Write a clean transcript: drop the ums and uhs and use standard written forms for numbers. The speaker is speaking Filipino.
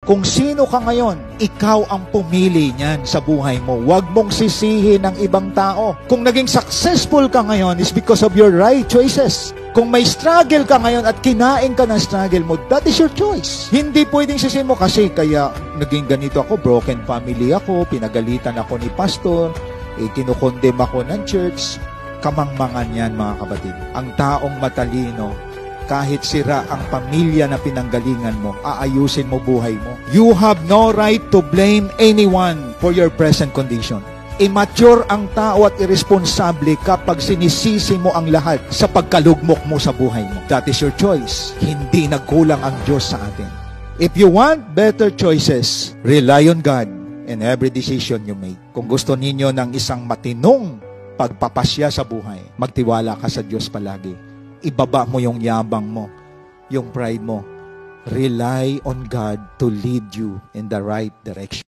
Kung sino ka ngayon, ikaw ang pumili niyan sa buhay mo. Huwag mong sisihin ng ibang tao. Kung naging successful ka ngayon, is because of your right choices. Kung may struggle ka ngayon at kinain ka ng struggle mo, that is your choice. Hindi pwedeng sisihin mo kasi kaya naging ganito ako, broken family ako, pinagalitan ako ni pastor, kinukondem ako ng church. Kamangmangan yan, mga kapatid. Ang taong matalino, kahit sira ang pamilya na pinanggalingan mo, aayusin mo buhay mo. You have no right to blame anyone for your present condition. Immature ang tao at irresponsable kapag sinisisi mo ang lahat sa pagkalugmok mo sa buhay mo. That is your choice. Hindi nagkulang ang Diyos sa atin. If you want better choices, rely on God in every decision you make. Kung gusto ninyo ng isang matinong pagpapasya sa buhay, magtiwala ka sa Diyos palagi. Ibaba mo yung yabang mo, yung pride mo. Rely on God to lead you in the right direction.